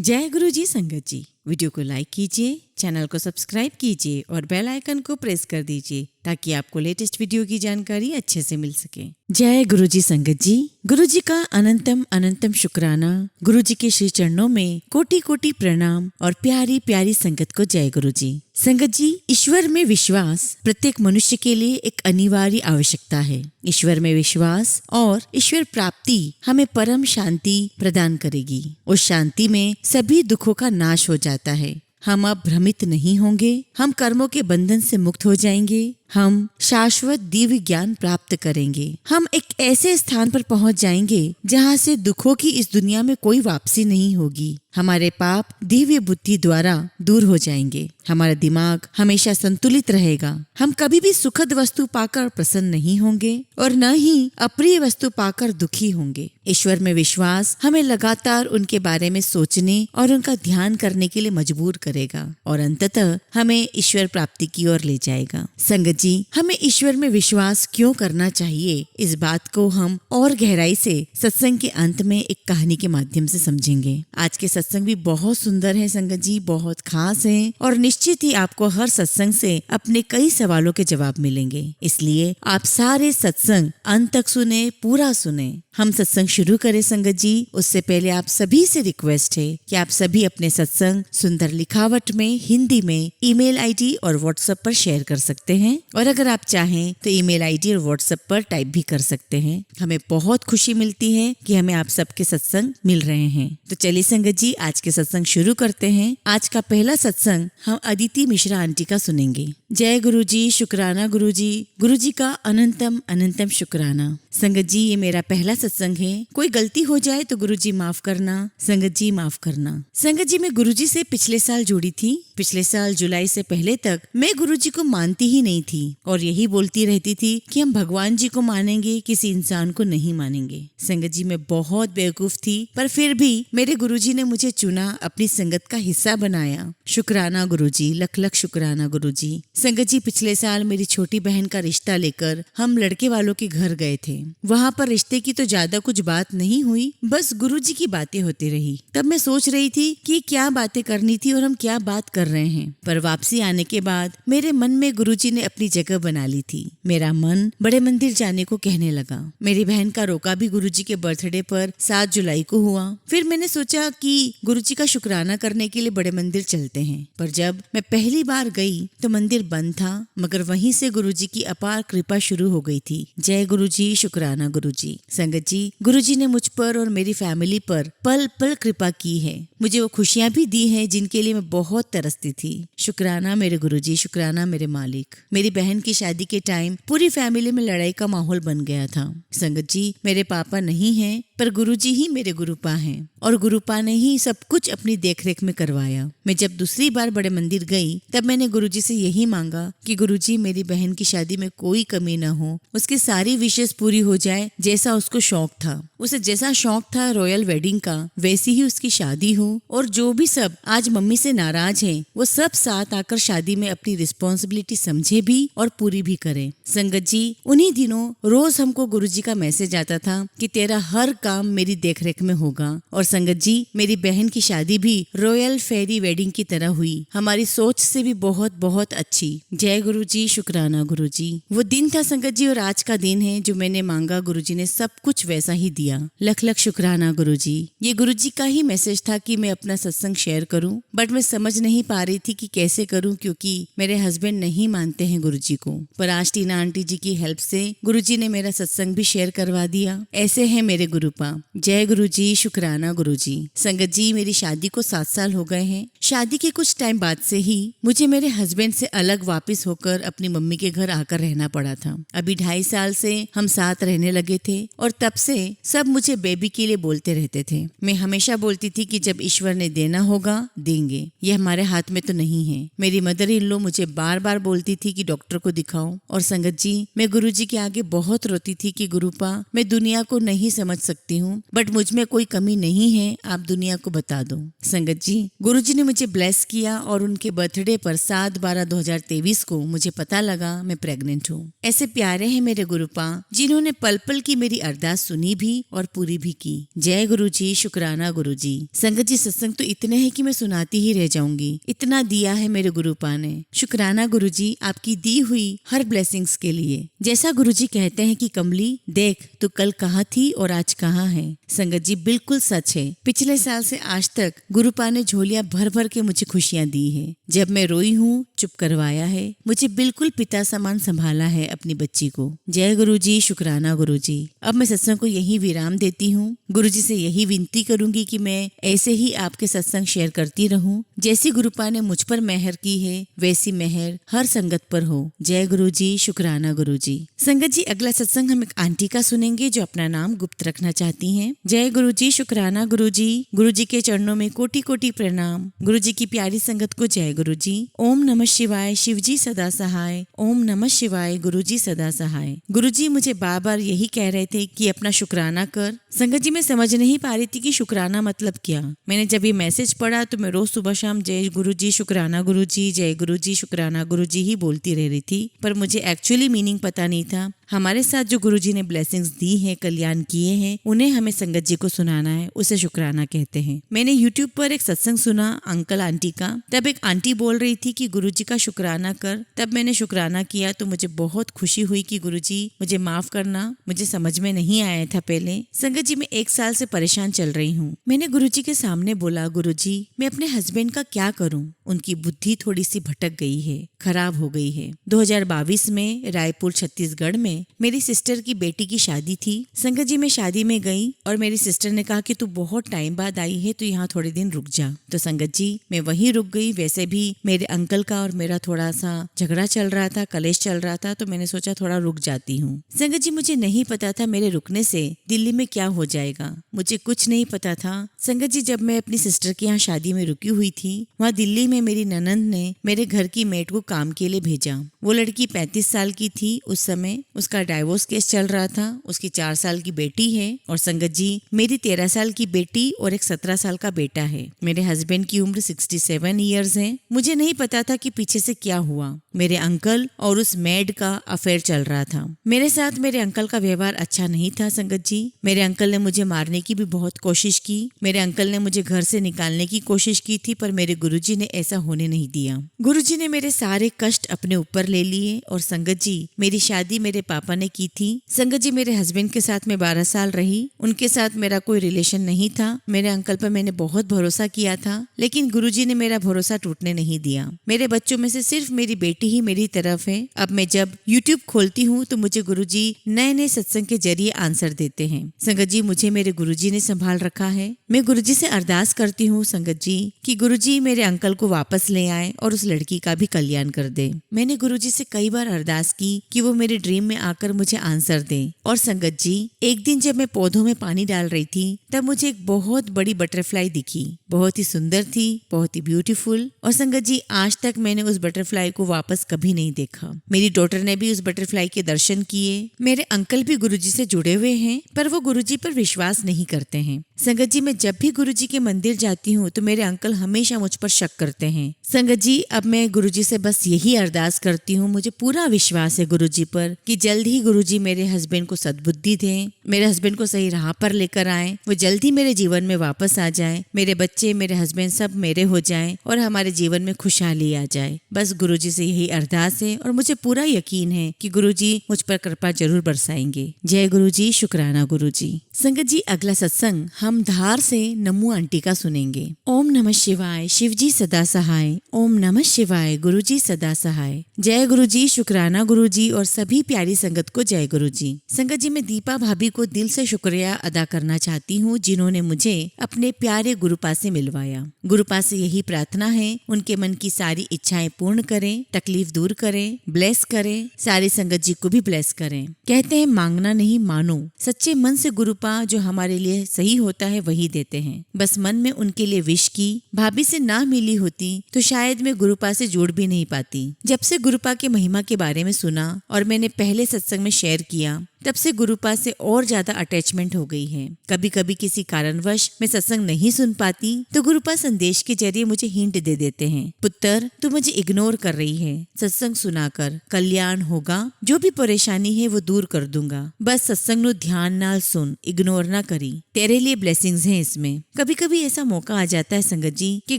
जय गुरु जी संगत जी। वीडियो को लाइक कीजिए, चैनल को सब्सक्राइब कीजिए और बेल आइकन को प्रेस कर दीजिए ताकि आपको लेटेस्ट वीडियो की जानकारी अच्छे से मिल सके। जय गुरु जी संगत जी। गुरु जी का अनंतम अनंतम शुक्राना। गुरु जी के श्री चरणों में कोटि कोटि प्रणाम और प्यारी प्यारी संगत को जय गुरु जी। संगत जी, ईश्वर में विश्वास प्रत्येक मनुष्य के लिए एक अनिवार्य आवश्यकता है। ईश्वर में विश्वास और ईश्वर प्राप्ति हमें परम शांति प्रदान करेगी। उस शांति में सभी दुखों का नाश हो जाता है। हम अब भ्रमित नहीं होंगे, हम कर्मों के बंधन से मुक्त हो जाएंगे, हम शाश्वत दिव्य ज्ञान प्राप्त करेंगे। हम एक ऐसे स्थान पर पहुंच जाएंगे जहां से दुखों की इस दुनिया में कोई वापसी नहीं होगी। हमारे पाप दिव्य बुद्धि द्वारा दूर हो जाएंगे। हमारा दिमाग हमेशा संतुलित रहेगा। हम कभी भी सुखद वस्तु पाकर प्रसन्न नहीं होंगे और न ही अप्रिय वस्तु पाकर दुखी होंगे। ईश्वर में विश्वास हमें लगातार उनके बारे में सोचने और उनका ध्यान करने के लिए मजबूर करेगा और अंततः हमें ईश्वर प्राप्ति की ओर ले जाएगा। संगत जी, हमें ईश्वर में विश्वास क्यों करना चाहिए, इस बात को हम और गहराई से सत्संग के अंत में एक कहानी के माध्यम से समझेंगे। आज के सत्संग भी बहुत सुंदर है संगत जी, बहुत खास है और निश्चित ही आपको हर सत्संग से अपने कई सवालों के जवाब मिलेंगे। इसलिए आप सारे सत्संग अंत तक सुने, पूरा सुने। हम सत्संग शुरू करें संगत जी, उससे पहले आप सभी से रिक्वेस्ट है कि आप सभी अपने सत्संग सुंदर लिखावट में हिंदी में ईमेल आईडी और व्हाट्सएप पर शेयर कर सकते हैं और अगर आप चाहें तो ईमेल आईडी और व्हाट्सएप पर टाइप भी कर सकते हैं। हमें बहुत खुशी मिलती है कि हमें आप सबके सत्संग मिल रहे हैं। तो चलिए संगत जी, आज के सत्संग शुरू करते हैं। आज का पहला सत्संग हम अदिति मिश्रा आंटी का सुनेंगे। जय गुरु जी, शुक्राना गुरु जी। गुरु जी का अनंतम अनंतम शुक्राना। संगत जी, ये मेरा पहला सत्संग है। कोई गलती हो जाए तो गुरु जी माफ करना। संगत जी माफ करना। संगत जी, मैं गुरु जी से पिछले साल जुड़ी थी। पिछले साल जुलाई से पहले तक मैं गुरु जी को मानती ही नहीं थी और यही बोलती रहती थी कि हम भगवान जी को मानेंगे, किसी इंसान को नहीं मानेंगे। संगत जी, मैं बहुत बेवकूफ थी, पर फिर भी मेरे गुरु जी ने मुझे चुना, अपनी संगत का हिस्सा बनाया। शुक्राना गुरु जी, लख लख शुक्राना गुरु जी। संगत जी, पिछले साल मेरी छोटी बहन का रिश्ता लेकर हम लड़के वालों के घर गए थे। वहाँ पर रिश्ते की तो ज्यादा कुछ बात नहीं हुई, बस गुरु जी की बातें होती रही। तब मैं सोच रही थी कि क्या बातें करनी थी और हम क्या बात कर रहे हैं। पर वापसी आने के बाद मेरे मन में गुरु जी ने अपनी जगह बना ली थी। मेरा मन बड़े मंदिर जाने को कहने लगा। मेरी बहन का रोका भी गुरु जी के बर्थडे पर 7 जुलाई को हुआ। फिर मैंने सोचा कि गुरु जी का शुक्राना करने के लिए बड़े मंदिर चलते हैं। पर जब मैं पहली बार गई तो मंदिर बंद था, मगर वहीं से गुरु जी की अपार कृपा शुरू हो गई थी। जय गुरु जी, शुक्राना गुरु जी। संगत जी, गुरु जी ने मुझ पर और मेरी फैमिली पर पल पल कृपा की है। मुझे वो खुशियाँ भी दी हैं जिनके लिए मैं बहुत तरसती थी। शुक्राना मेरे गुरु जी, शुक्राना मेरे मालिक। मेरी बहन की शादी के टाइम पूरी फैमिली में लड़ाई का माहौल बन गया था। संगत जी, मेरे पापा नहीं हैं, पर गुरु जी ही मेरे गुरुपा हैं और गुरुपा ने ही सब कुछ अपनी देखरेख में करवाया। मैं जब दूसरी बार बड़े मंदिर गई तब मैंने गुरु जी से यही मांगा कि गुरु जी, मेरी बहन की शादी में कोई कमी न हो, उसकी सारी विशेष पूरी हो जाए जैसा उसको शौक था। उसे जैसा शौक था रॉयल वेडिंग का, वैसी ही उसकी शादी हो और जो भी सब आज मम्मी से नाराज हैं, वो सब साथ आकर शादी में अपनी रिस्पॉन्सिबिलिटी समझे भी और पूरी भी करें। संगत जी, उन्हीं दिनों रोज हमको गुरु जी का मैसेज आता था कि तेरा हर काम मेरी देखरेख में होगा। और संगत जी, मेरी बहन की शादी भी रॉयल फेरी वेडिंग की तरह हुई, हमारी सोच से भी बहुत बहुत अच्छी। जय गुरु जी, शुक्राना गुरु जी। वो दिन था संगत जी और आज का दिन है। जो मैंने मांगा गुरु जी ने सब कुछ वैसा ही दिया। लख लख शुक्राना गुरु जी। ये गुरु जी का ही मैसेज था कि मैं अपना सत्संग शेयर करूं, बट मैं समझ नहीं पा रही थी कि कैसे करूं, क्योंकि मेरे हस्बैंड नहीं मानते हैं गुरु जी को। पर आज टीना आंटी जी की हेल्प से गुरु जी ने मेरा सत्संग भी शेयर करवा दिया। ऐसे है मेरे गुरुपा। जय गुरु जी, शुक्राना गुरु जी। संगत जी, मेरी शादी को 7 साल हो गए हैं। शादी के कुछ टाइम बाद से ही मुझे मेरे हस्बैंड से अलग वापस होकर अपनी मम्मी के घर आकर रहना पड़ा था। अभी 2.5 साल से हम साथ रहने लगे थे और तब से सब मुझे बेबी के लिए बोलते रहते थे। मैं हमेशा बोलती थी कि जब ईश्वर ने देना होगा देंगे, ये हमारे हाथ में तो नहीं है। मेरी मदर इन लॉ मुझे बार बार बोलती थी कि डॉक्टर को दिखाओ। और संगत जी, मैं गुरु जी के आगे बहुत रोती थी कि गुरुपा, मैं दुनिया को नहीं समझ सकती हूँ, बट मुझ में कोई कमी नहीं नहीं है, आप दुनिया को बता दो। संगत जी, गुरुजी ने मुझे ब्लेस किया और उनके बर्थडे पर 7/12/2023 को मुझे पता लगा मैं प्रेग्नेंट हूँ। ऐसे प्यारे हैं मेरे गुरुपा, जिन्होंने पल पल की मेरी अरदास सुनी भी और पूरी भी की। जय गुरुजी, शुक्राना गुरुजी। संगत जी, सत्संग तो इतने हैं कि मैं सुनाती ही रह जाऊंगी, इतना दिया है मेरे गुरुपा ने। शुक्राना गुरुजी आपकी दी हुई हर ब्लेसिंग्स के लिए। जैसा गुरुजी कहते हैं कि कमली देख तू कल कहाँ थी और आज कहाँ है। संगत जी, बिल्कुल सच है। पिछले साल से आज तक गुरुपा ने झोलियां भर भर के मुझे खुशियां दी है। जब मैं रोई हूँ चुप करवाया है, मुझे बिल्कुल पिता समान संभाला है अपनी बच्ची को। जय गुरुजी, शुक्राना गुरुजी। अब मैं सत्संग को यही विराम देती हूँ। गुरुजी से यही विनती करूंगी कि मैं ऐसे ही आपके सत्संग शेयर करती रहूं। जैसी गुरुपा ने मुझ पर मेहर की है वैसी मेहर हर संगत पर हो। जय गुरुजी, शुक्राना गुरुजी। संगत जी, अगला सत्संग हम एक आंटी का सुनेंगे जो अपना नाम गुप्त रखना चाहती हैं। जय गुरुजी, शुक्राना गुरुजी। गुरुजी के चरणों में कोटि कोटि प्रणाम। गुरुजी की प्यारी संगत को जय गुरुजी। ओम नमः शिवाय, शिवजी सदा सहाय। ओम नमः शिवाय, गुरुजी सदा सहाय। गुरुजी मुझे बार बार यही कह रहे थे कि अपना शुक्राना कर। संगत जी, मैं समझ नहीं पा रही थी कि शुक्राना मतलब क्या। मैंने जब ये मैसेज पढ़ा तो मैं रोज सुबह शाम जय गुरुजी, शुक्राना गुरुजी, जय गुरुजी, शुक्राना गुरुजी ही बोलती रह रही थी, पर मुझे एक्चुअली मीनिंग पता नहीं था। हमारे साथ जो गुरुजी ने ब्लेसिंग्स दी हैं, कल्याण किए हैं, उन्हें हमें संगत जी को सुनाना है, उसे शुक्राना कहते हैं। मैंने YouTube पर एक सत्संग सुना अंकल आंटी का। तब एक आंटी बोल रही थी कि गुरुजी का शुक्राना कर। तब मैंने शुक्राना किया तो मुझे बहुत खुशी हुई कि गुरुजी मुझे माफ करना, मुझे समझ में नहीं आया था पहले। संगत जी, मैं 1 साल से परेशान चल रही हूँ। मैंने गुरुजी के सामने बोला, गुरुजी मैं अपने हस्बैंड का क्या करूँ, उनकी बुद्धि थोड़ी सी भटक गई है, खराब हो गई है। 2022 में रायपुर छत्तीसगढ़ में मेरी सिस्टर की बेटी की शादी थी। संगत जी, मैं शादी में गई और मेरी सिस्टर ने कहा कि तू बहुत टाइम बाद आई है तो यहाँ थोड़े दिन रुक जा। तो संगत जी, मैं वहीं रुक गई। वैसे भी मेरे अंकल का और मेरा थोड़ा सा झगड़ा चल रहा था, कलेश चल रहा था, तो मैंने सोचा थोड़ा रुक जाती हूँ। संगत जी, मुझे नहीं पता था मेरे रुकने से दिल्ली में क्या हो जाएगा, मुझे कुछ नहीं पता था। संगत जी, जब मैं अपनी सिस्टर के यहाँ शादी में रुकी हुई थी, वहाँ दिल्ली में मेरी ननंद ने मेरे घर की मेट को काम के लिए भेजा। वो लड़की 35 साल की थी उस समय, उसका डाइवोर्स केस चल रहा था, उसकी 4 साल की बेटी है। और संगत जी, मेरी 13 साल की बेटी और एक 17 साल का बेटा है। मेरे हस्बैंड की उम्र 67 ईयर्स है। मुझे नहीं पता था कि पीछे से क्या हुआ। मेरे अंकल और उस मेड का अफेयर चल रहा था। मेरे साथ मेरे अंकल का व्यवहार अच्छा नहीं था। संगत जी, मेरे अंकल ने मुझे मारने की भी बहुत कोशिश की। मेरे अंकल ने मुझे घर से निकालने की कोशिश की थी, पर मेरे गुरुजी ने ऐसा होने नहीं दिया। गुरुजी ने मेरे सारे कष्ट अपने ऊपर ले लिए। और संगत जी, मेरी शादी मेरे पापा ने की थी। संगत जी, मेरे हस्बैंड के साथ मैं 12 साल रही। उनके साथ मेरा कोई रिलेशन नहीं था। मेरे अंकल पर मैंने बहुत भरोसा किया था, लेकिन गुरुजी ने मेरा भरोसा टूटने नहीं दिया। मेरे बच्चों में से सिर्फ मेरी बेटी ही मेरी तरफ है। अब मैं जब YouTube खोलती हूँ तो मुझे गुरुजी नए नए सत्संग के जरिए आंसर देते हैं। संगत जी, मुझे मेरे गुरुजी ने संभाल रखा है। मैं गुरुजी से अरदास करती हूँ संगत जी कि गुरुजी मेरे अंकल को वापस ले आए और उस लड़की का भी कल्याण कर दे। मैंने गुरुजी से कई बार अरदास की कि वो मेरे ड्रीम में आकर मुझे आंसर दे। और संगत जी, एक दिन जब मैं पौधों में पानी डाल रही थी तब मुझे एक बहुत बड़ी बटरफ्लाई दिखी। बहुत ही सुंदर थी, बहुत ही ब्यूटीफुल। और संगत जी, आज तक मैंने उस बटरफ्लाई को वापस कभी नहीं देखा। मेरी डॉटर ने भी उस बटरफ्लाई के दर्शन किए। मेरे अंकल भी गुरुजी से जुड़े हुए हैं, पर वो गुरुजी पर विश्वास नहीं करते हैं। संगत जी, मैं जब भी गुरुजी के मंदिर जाती हूँ तो मेरे अंकल हमेशा मुझ पर शक करते हैं। संगत जी, अब मैं गुरुजी से बस यही अरदास करती हूँ, मुझे पूरा विश्वास है गुरुजी पर कि जल्द ही गुरुजी मेरे हस्बैंड को सद्बुद्धि दें, मेरे हस्बैंड को सही राह पर लेकर आए, वो जल्द ही मेरे जीवन में वापस आ जाए, मेरे बच्चे, मेरे हस्बैंड सब मेरे हो जाएं और हमारे जीवन में खुशहाली आ जाए। बस गुरुजी से यही अरदास है और मुझे पूरा यकीन है कि गुरुजी मुझ पर कृपा जरूर बरसाएंगे। जय गुरुजी, शुक्राना गुरुजी। संगत जी, अगला सत्संग हम धार से नमू आंटी का सुनेंगे। ओम नमः शिवाय, शिवजी सदा सहाय। ओम नमः शिवाय, गुरुजी सदा सहाय। जय गुरुजी, शुक्राना गुरुजी और सभी प्यारी संगत को जय गुरुजी। संगत जी, मैं दीपा भाभी को दिल से शुक्रिया अदा करना चाहती हूँ जिन्होंने मुझे अपने प्यारे गुरुपा से मिलवाया। गुरुपा से यही प्रार्थना है, उनके मन की सारी इच्छाएं पूर्ण करें, तकलीफ दूर करें, ब्लेस करें, सारी संगत जी को भी ब्लेस करें। कहते हैं मांगना नहीं मानो। सच्चे मन से गुरुपा जो हमारे लिए सही होता है वही देते हैं। बस मन में उनके लिए विश की। भाभी से ना मिली होती तो शायद मैं गुरुपा से जुड़ भी नहीं पाती। जब से गुरुपा के महिमा के बारे में सुना और मैंने पहले सत्संग में शेयर किया तब से गुरुपा से और ज्यादा अटैचमेंट हो गई है। कभी कभी किसी कारणवश मैं सत्संग नहीं सुन पाती तो गुरुपा संदेश के जरिए मुझे हिंट दे देते हैं, पुत्र तू मुझे इग्नोर कर रही है, सत्संग सुनाकर कल्याण होगा, जो भी परेशानी है वो दूर कर दूंगा, बस सत्संग नु ध्यान नाल सुन, इग्नोर ना करी, तेरे लिए ब्लेसिंग्स हैं इसमें। कभी कभी ऐसा मौका आ जाता है संगत जी कि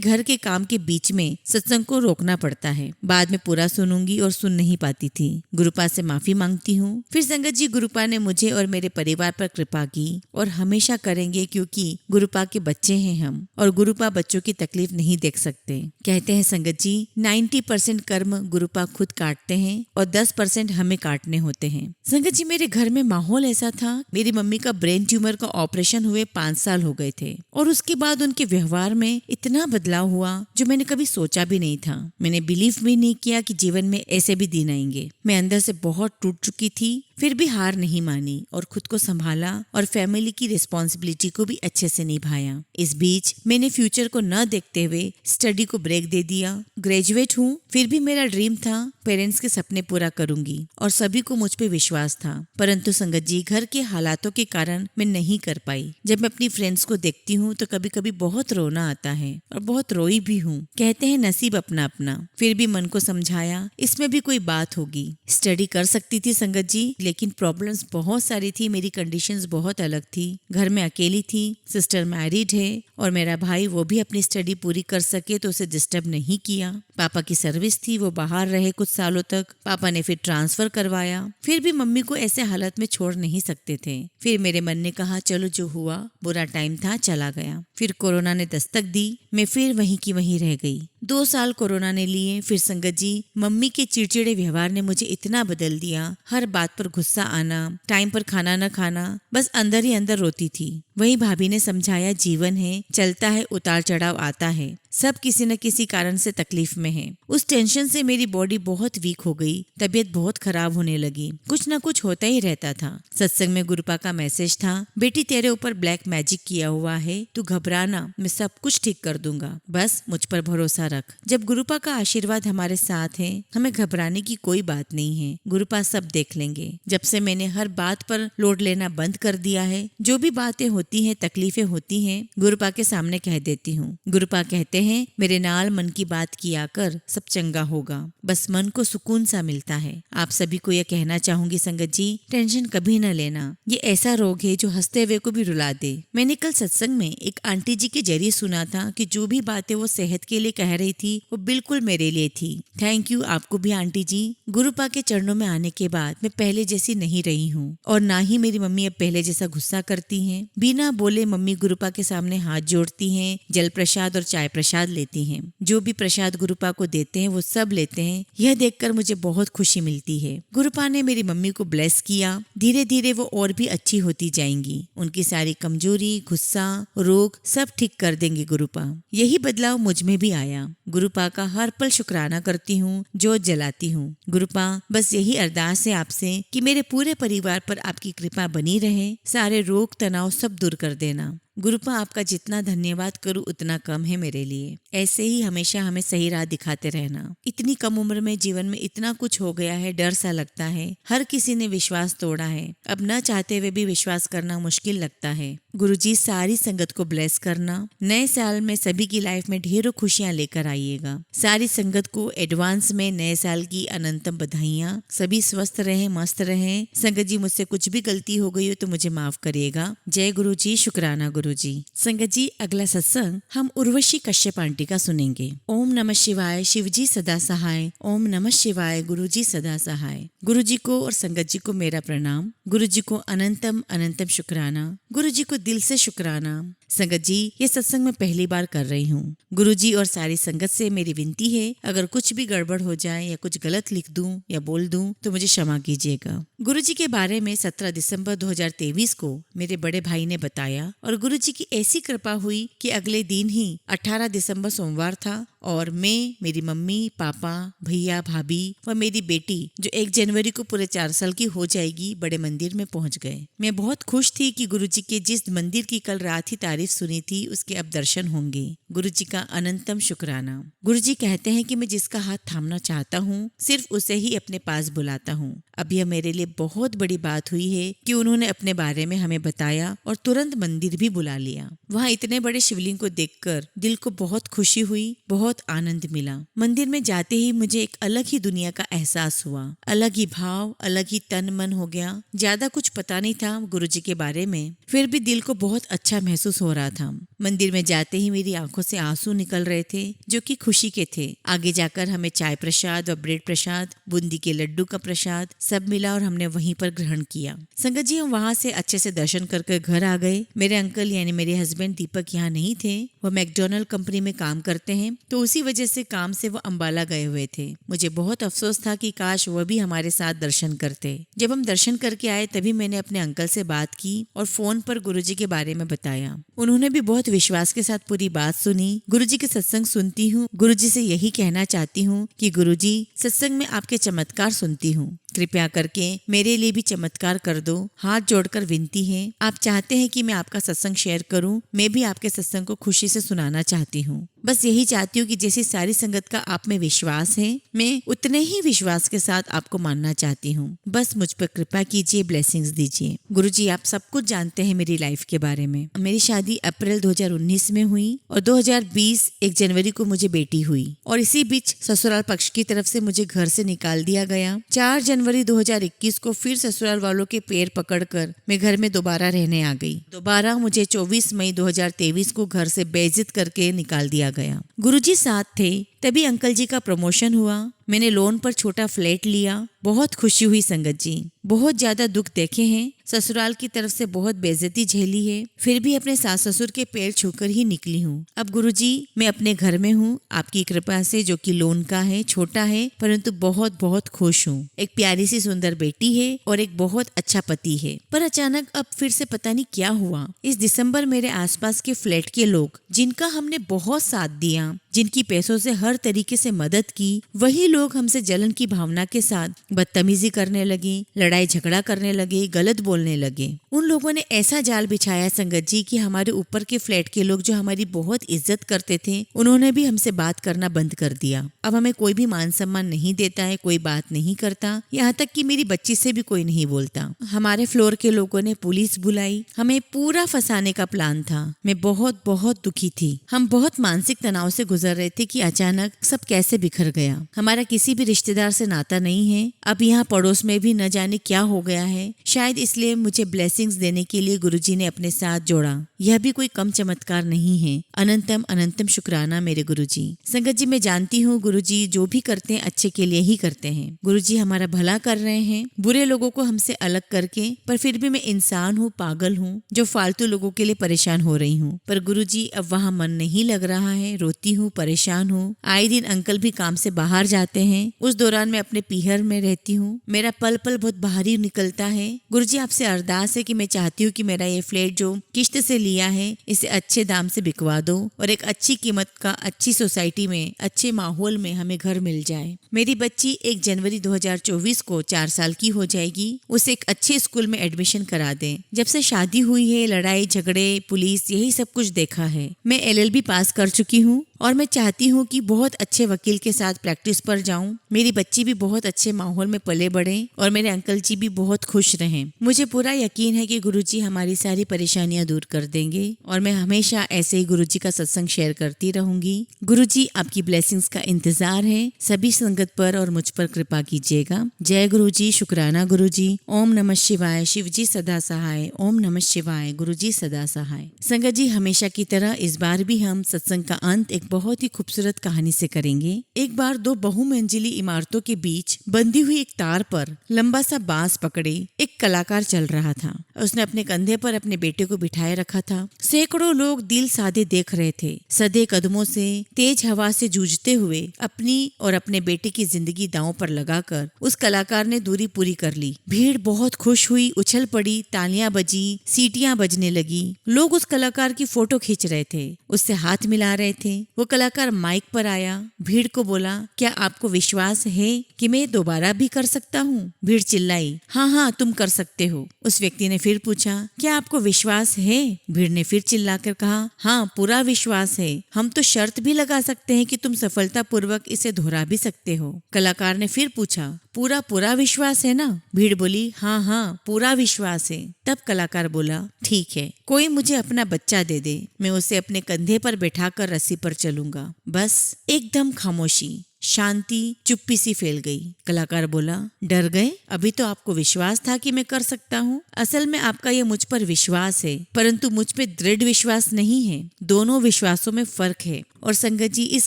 घर के काम के बीच में सत्संग को रोकना पड़ता है। बाद में पूरा सुनूंगी और सुन नहीं पाती थी। गुरुपा से माफी मांगती हूँ। फिर संगत जी गुरुपा ने मुझे और मेरे परिवार पर कृपा की और हमेशा करेंगे, क्योंकि गुरुपा के बच्चे हैं हम और गुरुपा बच्चों की तकलीफ नहीं देख सकते। कहते हैं संगत जी 90% कर्म गुरुपा खुद काटते हैं और 10% हमें काटने होते हैं। संगत जी मेरे घर में माहौल ऐसा था, मेरी मम्मी का ब्रेन ट्यूमर का ऑपरेशन हुए 5 साल हो गए थे और उसके बाद उनके व्यवहार में इतना बदलाव हुआ जो मैंने कभी सोचा भी नहीं था। मैंने बिलीव भी नहीं किया कि जीवन में ऐसे भी दिन आएंगे। मैं अंदर से बहुत टूट चुकी थी, फिर भी हार नहीं मानी और खुद को संभाला और फैमिली की रिस्पॉन्सिबिलिटी को भी अच्छे से निभाया। इस बीच मैंने फ्यूचर को न देखते हुए स्टडी को ब्रेक दे दिया। ग्रेजुएट हूँ, फिर भी मेरा ड्रीम था पेरेंट्स के सपने पूरा करूंगी और सभी को मुझ पे विश्वास था, परंतु संगत जी घर के हालातों के कारण मैं नहीं कर पाई। जब मैं अपनी फ्रेंड्स को देखती हूँ तो कभी कभी बहुत रोना आता है और बहुत रोई भी हूँ। कहते हैं नसीब अपना अपना, फिर भी मन को समझाया इसमें भी कोई बात होगी। स्टडी कर सकती थी संगत जी, लेकिन प्रॉब्लम्स बहुत सारी थी, मेरी कंडीशंस बहुत अलग थी। घर में अकेली थी, सिस्टर मैरिड है और मेरा भाई वो भी अपनी स्टडी पूरी कर सके तो उसे डिस्टर्ब नहीं किया। पापा की सर्विस थी, वो बाहर रहे कुछ सालों तक, पापा ने फिर ट्रांसफर करवाया। फिर भी मम्मी को ऐसे हालत में छोड़ नहीं सकते थे। फिर मेरे मन ने कहा चलो जो हुआ बुरा टाइम था चला गया। फिर कोरोना ने दस्तक दी, मैं फिर वहीं की वहीं रह गई। 2 साल कोरोना ने लिए। फिर संगत जी मम्मी के चिड़चिड़े व्यवहार ने मुझे इतना बदल दिया, हर बात पर गुस्सा आना, टाइम पर खाना न खाना, बस अंदर ही अंदर रोती थी। वही भाभी ने समझाया जीवन है, चलता है, उतार चढ़ाव आता है, सब किसी न किसी कारण से तकलीफ में है। उस टेंशन से मेरी बॉडी बहुत वीक हो गई, तबीयत बहुत खराब होने लगी, कुछ न कुछ होता ही रहता था। सत्संग में गुरुपा का मैसेज था, बेटी तेरे ऊपर ब्लैक मैजिक किया हुआ है, तू घबराना, मैं सब कुछ ठीक कर दूंगा, बस मुझ पर भरोसा रख। जब गुरुपा का आशीर्वाद हमारे साथ है, हमें घबराने की कोई बात नहीं है, गुरुपा सब देख लेंगे। जब से मैंने हर बात पर लोड लेना बंद कर दिया है, जो भी बातें होती हैं, तकलीफें होती हैं, गुरुपा के सामने कह देती हूँ। गुरुपा कहते हैं मेरे नाल मन की बात किया कर, सब चंगा होगा, बस मन को सुकून सा मिलता है। आप सभी को यह कहना चाहूंगी संगत जी, टेंशन कभी न लेना, ये ऐसा रोग है जो हंसते हुए को भी रुला दे। मैंने कल सत्संग में एक आंटी जी के जरिए सुना था कि जो भी बातें वो सेहत के लिए कह रही थी वो बिल्कुल मेरे लिए थी। थैंक यू आपको भी आंटी जी। गुरुपा के चरणों में आने के बाद मैं पहले जैसी नहीं रही हूँ और ना ही मेरी मम्मी अब पहले जैसा गुस्सा करती हैं। बिना बोले मम्मी गुरुपा के सामने हाथ जोड़ती हैं, जल प्रसाद और चाय प्रसाद लेती हैं। जो भी प्रसाद गुरुपा को देते हैं वो सब लेते हैं। यह देखकर मुझे बहुत खुशी मिलती है। गुरुपा ने मेरी मम्मी को ब्लेस किया, धीरे धीरे वो और भी अच्छी होती जाएंगी। उनकी सारी कमजोरी, गुस्सा, रोग सब ठीक कर देंगे गुरुपा। यही बदलाव मुझ में भी आया। गुरुपा का हर पल शुक्राना करती हूँ, जोत जलाती हूँ। गुरुपा बस यही अरदास है आपसे कि मेरे पूरे परिवार पर आपकी कृपा बनी रहे, सारे रोग तनाव सब दूर कर देना। गुरुपा आपका जितना धन्यवाद करूं उतना कम है मेरे लिए। ऐसे ही हमेशा हमें सही राह दिखाते रहना। इतनी कम उम्र में जीवन में इतना कुछ हो गया है, डर सा लगता है। हर किसी ने विश्वास तोड़ा है, अब न चाहते हुए भी विश्वास करना मुश्किल लगता है। गुरुजी सारी संगत को ब्लेस करना। नए साल में सभी की लाइफ में ढेरों खुशियां लेकर आइएगा। सारी संगत को एडवांस में नए साल की अनंतम बधाइयाँ। सभी स्वस्थ रहें, मस्त रहें। संगत जी मुझसे कुछ भी गलती हो गई हो तो मुझे माफ करिएगा। जय गुरु जी, शुक्राना गुरु जी। संगत जी अगला सत्संग हम उर्वशी कश्यप आंटी का सुनेंगे। ओम नमः शिवाय, शिवजी सदा सहाय। ओम नमः शिवाय, गुरु जी सदा सहाय। गुरु जी को और संगत जी को मेरा प्रणाम। गुरु जी को अनंतम अनंतम शुक्राना। गुरु जी को दिल से शुक्राना। संगत जी ये सत्संग मैं पहली बार कर रही हूँ। गुरु जी और सारी संगत से मेरी विनती है, अगर कुछ भी गड़बड़ हो जाए या कुछ गलत लिख दूं या बोल दूं तो मुझे क्षमा कीजिएगा। गुरु जी के बारे में 17 दिसंबर 2023 को मेरे बड़े भाई ने बताया और गुरु गुरुजी की ऐसी कृपा हुई कि अगले दिन ही 18 दिसंबर सोमवार था और मैं, मेरी मम्मी, पापा, भैया, भाभी व मेरी बेटी जो 1 जनवरी को पूरे 4 साल की हो जाएगी, बड़े मंदिर में पहुंच गए। मैं बहुत खुश थी कि गुरुजी के जिस मंदिर की कल रात ही तारीफ सुनी थी उसके अब दर्शन होंगे। गुरुजी का अनंतम शुक्राना। गुरुजी कहते हैं कि मैं जिसका हाथ थामना चाहता हूँ सिर्फ उसे ही अपने पास बुलाता हूँ। अब यह मेरे लिए बहुत बड़ी बात हुई है कि उन्होंने अपने बारे में हमें बताया और तुरंत मंदिर भी बुला लिया। वहाँ इतने बड़े शिवलिंग को देखकर दिल को बहुत खुशी हुई, बहुत आनंद मिला। मंदिर में जाते ही मुझे एक अलग ही दुनिया का एहसास हुआ, अलग ही भाव, अलग ही तन मन हो गया। ज्यादा कुछ पता नहीं था गुरुजी के बारे में, फिर भी दिल को बहुत अच्छा महसूस हो रहा था। मंदिर में जाते ही मेरी आंखों से आंसू निकल रहे थे जो कि खुशी के थे। आगे जाकर हमें चाय प्रसाद और ब्रेड प्रसाद, बूंदी के लड्डू का प्रसाद सब मिला और हमने वहीं पर ग्रहण किया। संगत जी, हम वहाँ से अच्छे से दर्शन करके घर आ गए। मेरे अंकल यानी मेरे हस्बैंड दीपक यहाँ नहीं थे, वो मैकडोनल्ड कंपनी में काम करते हैं, तो उसी वजह से काम से वो अंबाला गए हुए थे। मुझे बहुत अफसोस था कि काश वह भी हमारे साथ दर्शन करते। जब हम दर्शन करके आए तभी मैंने अपने अंकल से बात की और फोन पर गुरुजी के बारे में बताया। उन्होंने भी बहुत विश्वास के साथ पूरी बात सुनी। गुरुजी के सत्संग सुनती हूँ, गुरुजी से यही कहना चाहती हूँ कि गुरुजी, सत्संग में आपके चमत्कार सुनती हूँ, कृपया करके मेरे लिए भी चमत्कार कर दो। हाथ जोड़कर विनती है। आप चाहते हैं कि मैं आपका सत्संग शेयर करूं, मैं भी आपके सत्संग को खुशी से सुनाना चाहती हूँ। बस यही चाहती हूँ कि जैसी सारी संगत का आप में विश्वास है, मैं उतने ही विश्वास के साथ आपको मानना चाहती हूँ। बस मुझ पर कृपा कीजिए, ब्लेसिंग्स दीजिए। गुरुजी, आप सब कुछ जानते हैं मेरी लाइफ के बारे में। मेरी शादी अप्रैल 2019 में हुई और 2020 1 जनवरी को मुझे बेटी हुई और इसी बीच ससुराल पक्ष की तरफ से मुझे घर से निकाल दिया गया। 4 जनवरी 2021 को फिर ससुराल वालों के पैर पकड़कर मैं घर में दोबारा रहने आ गई। दोबारा मुझे 24 मई 2023 को घर से बेइज्जत करके निकाल दिया गया। गुरुजी साथ थे, तभी अंकल जी का प्रमोशन हुआ। मैंने लोन पर छोटा फ्लैट लिया। बहुत खुशी हुई संगत जी। बहुत ज्यादा दुख देखे हैं, ससुराल की तरफ से बहुत बेइज्जती झेली है, फिर भी अपने सास ससुर के पैर छूकर ही निकली हूँ। अब गुरुजी, मैं अपने घर में हूँ आपकी कृपा से, जो कि लोन का है, छोटा है, परंतु बहुत बहुत खुश हूँ। एक प्यारी सी सुंदर बेटी है और एक बहुत अच्छा पति है। पर अचानक अब फिर से पता नहीं क्या हुआ। इस दिसंबर मेरे आसपास के फ्लैट के लोग, जिनका हमने बहुत साथ दिया, जिनकी पैसों से हर तरीके से मदद की, वही लोग हमसे जलन की भावना के साथ बदतमीजी करने लगे, लड़ाई झगड़ा करने लगे, गलत बोलने लगे। उन लोगों ने ऐसा जाल बिछाया संगत जी कि हमारे ऊपर के फ्लैट के लोग जो हमारी बहुत इज्जत करते थे, उन्होंने भी हमसे बात करना बंद कर दिया। अब हमें कोई भी मान सम्मान नहीं देता है, कोई बात नहीं करता, यहाँ तक कि मेरी बच्ची से भी कोई नहीं बोलता। हमारे फ्लोर के लोगों ने पुलिस बुलाई, हमें पूरा फंसाने का प्लान था। मैं बहुत बहुत दुखी थी। हम बहुत मानसिक तनाव से गुजर रहे थे कि अचानक सब कैसे बिखर गया। हमारा किसी भी रिश्तेदार से नाता नहीं है। अब यहाँ पड़ोस में भी न जाने क्या हो गया है। शायद इसलिए मुझे ब्लेसिंग्स देने के लिए गुरुजी ने अपने साथ जोड़ा। यह भी कोई कम चमत्कार नहीं है। अनंतम अनंतम शुक्राना मेरे गुरुजी। संगत जी, मैं जानती हूँ गुरुजी जो भी करते हैं अच्छे के लिए ही करते हैं। गुरुजी हमारा भला कर रहे हैं, बुरे लोगों को हमसे अलग करके। पर फिर भी मैं इंसान हूँ, पागल हूँ, जो फालतू लोगों के लिए परेशान हो रही हूँ। पर गुरुजी, अब वहाँ मन नहीं लग रहा है, रोती हूँ, परेशान हूँ। आए दिन अंकल भी काम से बाहर जाते हैं, उस दौरान मैं अपने पीहर में रहती हूँ। मेरा पल पल बहुत भारी निकलता है। गुरुजी, आपसे अरदास है कि मैं चाहती हूँ कि मेरा ये फ्लैट जो किश्त से लिया है, इसे अच्छे दाम से बिकवा दो और एक अच्छी कीमत का, अच्छी सोसाइटी में, अच्छे माहौल में हमें घर मिल जाए। मेरी बच्ची 1 जनवरी 2024 को 4 साल की हो जाएगी। उसे एक अच्छे स्कूल में एडमिशन करा दें। जब से शादी हुई है, लड़ाई झगड़े, पुलिस, यही सब कुछ देखा है। मैं LLB पास कर चुकी हूँ और मैं चाहती हूँ कि बहुत अच्छे वकील के साथ प्रैक्टिस पर जाऊं। मेरी बच्ची भी बहुत अच्छे माहौल में पले बढ़े और मेरे अंकल जी भी बहुत खुश रहें। मुझे पूरा यकीन है कि गुरुजी हमारी सारी परेशानियां दूर कर देंगे और मैं हमेशा ऐसे ही गुरुजी का सत्संग शेयर करती रहूंगी। गुरुजी, आपकी ब्लेसिंग्स का इंतजार है। सभी संगत पर और मुझ पर कृपा कीजिएगा। जय गुरुजी, शुक्राना गुरुजी। ओम नमः शिवाय। शिवजी सदा सहाय। ओम नमः शिवाय। गुरुजी सदा सहाय। संगत जी, हमेशा की तरह इस बार भी हम सत्संग का अंत एक बहुत ही खूबसूरत कहानी से करेंगे। एक बार दो बहुमंजिली इमारतों के बीच बंधी हुई एक तार पर लंबा सा बांस पकड़े एक कलाकार चल रहा था। उसने अपने कंधे पर अपने बेटे को बिठाए रखा था। सैकड़ों लोग दिल साधे देख रहे थे। सधे कदमों से तेज हवा से जूझते हुए अपनी और अपने बेटे की जिंदगी दांव पर लगाकर उस कलाकार ने दूरी पूरी कर ली। भीड़ बहुत खुश हुई, उछल पड़ी, तालियां बजी, सीटियां बजने लगी। लोग उस कलाकार की फोटो खींच रहे थे, उससे हाथ मिला रहे थे। वो कलाकार माइक पर आया, भीड़ को बोला, क्या आपको विश्वास है कि मैं दोबारा भी कर सकता हूँ? भीड़ चिल्लाई, हाँ हाँ तुम कर सकते हो। उस व्यक्ति ने फिर पूछा, क्या आपको विश्वास है? भीड़ ने फिर चिल्लाकर कहा, हाँ पूरा विश्वास है। हम तो शर्त भी लगा सकते हैं कि तुम सफलतापूर्वक इसे दोहरा भी सकते हो। कलाकार ने फिर पूछा, पूरा पूरा विश्वास है ना? भीड़ बोली, हाँ हाँ पूरा विश्वास है। तब कलाकार बोला, ठीक है, कोई मुझे अपना बच्चा दे दे, मैं उसे अपने कंधे पर बैठाकर रस्सी पर चलूंगा। बस एकदम खामोशी, शांति, चुप्पी सी फैल गई। कलाकार बोला, डर गए? अभी तो आपको विश्वास था कि मैं कर सकता हूँ। असल में आपका ये मुझ पर विश्वास है, परंतु मुझ पे दृढ़ विश्वास नहीं है। दोनों विश्वासों में फर्क है। और संगत जी, इस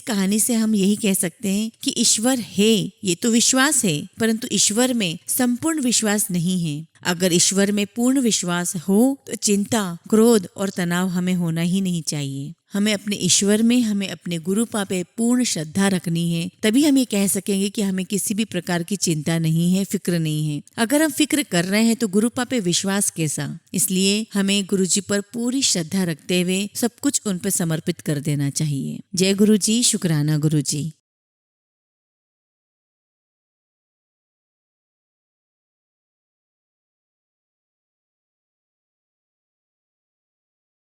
कहानी से हम यही कह सकते हैं कि ईश्वर है, ये तो विश्वास है, परंतु ईश्वर में संपूर्ण विश्वास नहीं है। अगर ईश्वर में पूर्ण विश्वास हो तो चिंता, क्रोध और तनाव हमें होना ही नहीं चाहिए। हमें अपने ईश्वर में, हमें अपने गुरु पे पूर्ण श्रद्धा रखनी है। तभी हम ये कह सकेंगे कि हमें किसी भी प्रकार की चिंता नहीं है, फिक्र नहीं है। अगर हम फिक्र कर रहे हैं तो गुरु पे विश्वास कैसा? इसलिए हमें गुरु जी पर पूरी श्रद्धा रखते हुए सब कुछ उन पर समर्पित कर देना चाहिए। जय गुरु जी, शुक्राना गुरु जी।